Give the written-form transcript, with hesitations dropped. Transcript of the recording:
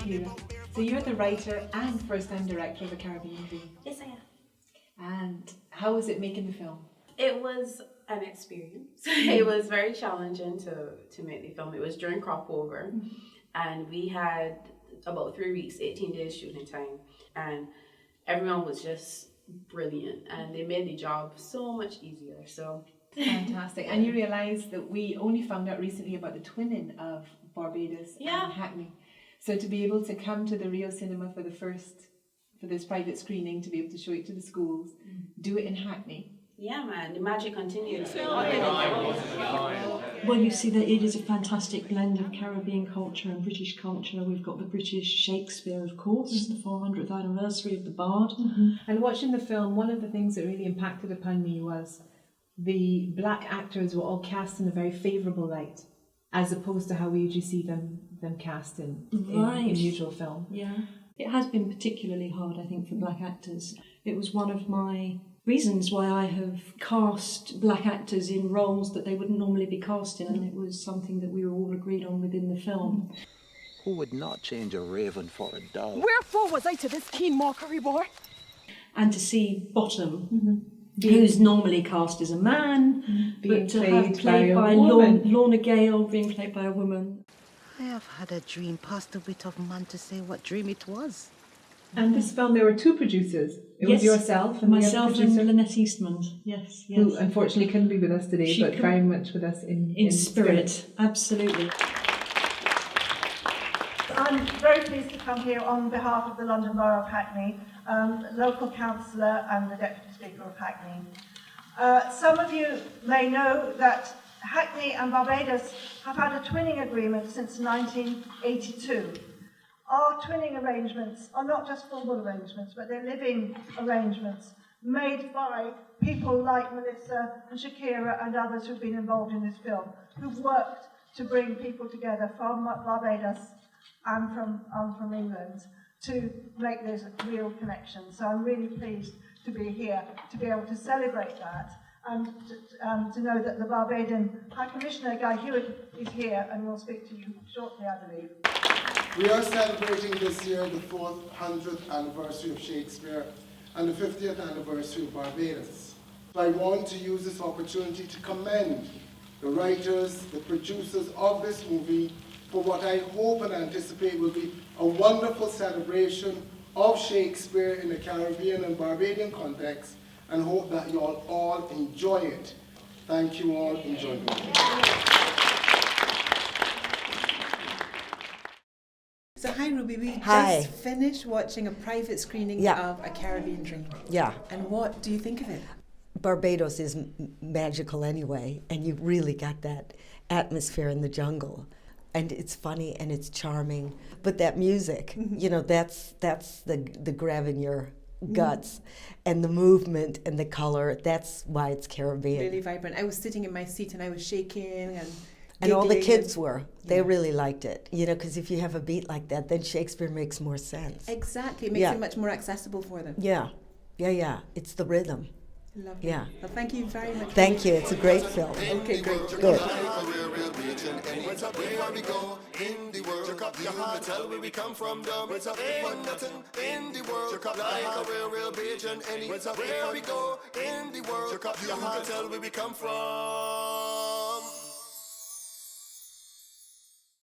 Shakirah. So you're the writer and first-time director of A Caribbean Dream. Yes, I am. And how was it making the film? It was an experience. It was very challenging to make the film. It was during crop over, and we had about 3 weeks, 18 days shooting time, and everyone was just brilliant, and they made the job so much easier. So fantastic. And you realise that we only found out recently about the twinning of Barbados and Hackney. So to be able to come to the Rio Cinema for this private screening, to be able to show it to the schools, do it in Hackney. Yeah, man, the magic continues. Well, you see that it is a fantastic blend of Caribbean culture and British culture. We've got the British Shakespeare, of course, the 400th anniversary of the Bard. And watching the film, one of the things that really impacted upon me was the black actors were all cast in a very favourable light, as opposed to how we usually see them cast in usual film. Yeah. It has been particularly hard, I think, for black actors. It was one of my reasons why I have cast black actors in roles that they wouldn't normally be cast in, and it was something that we were all agreed on within the film. Who would not change a raven for a dove? Wherefore was I to this keen mockery born? And to see Bottom, who's normally cast as a man, being but to have played by a Lorna, woman. Lorna Gale being played by a woman. I have had a dream past the wit of man to say what dream it was. And this film, there were two producers. It was yourself and myself the other producer, and Lynette Eastman. Yes. who unfortunately couldn't be with us today, She but couldn't- very much with us in spirit. Absolutely. I'm very pleased to come here on behalf of the London Borough of Hackney, local councillor and the Deputy Speaker of Hackney. Some of you may know that Hackney and Barbados have had a twinning agreement since 1982. Our twinning arrangements are not just formal arrangements, but they're living arrangements made by people like Melissa and Shakirah and others who've been involved in this film, who've worked to bring people together from Barbados and from England to make this a real connection. So I'm really pleased to be here, to be able to celebrate that, and to know that the Barbadian High Commissioner, Guy Hewitt, is here and will speak to you shortly, I believe. We are celebrating this year the 400th anniversary of Shakespeare and the 50th anniversary of Barbados. So I want to use this opportunity to commend the writers, the producers of this movie for what I hope and anticipate will be a wonderful celebration of Shakespeare in the Caribbean and Barbadian context, and hope that you all enjoy it. Thank you all. Enjoy the movie. So hi Ruby, we Hi. just finished watching a private screening of A Caribbean Dream. Yeah. And what do you think of it? Barbados is magical anyway, and you really got that atmosphere in the jungle. And it's funny and it's charming. But that music, you know, that's the grab in your guts. And the movement and the color, that's why it's Caribbean. Really vibrant. I was sitting in my seat and I was shaking and all the giggling kids were. They really liked it. You know, because if you have a beat like that, then Shakespeare makes more sense. Exactly. It makes it much more accessible for them. Yeah. It's the rhythm. Lovely. Yeah. Well, thank you very much. Thank you. It's a great film. Okay, great. Good. Where we go in the world, you can't tell where we come from.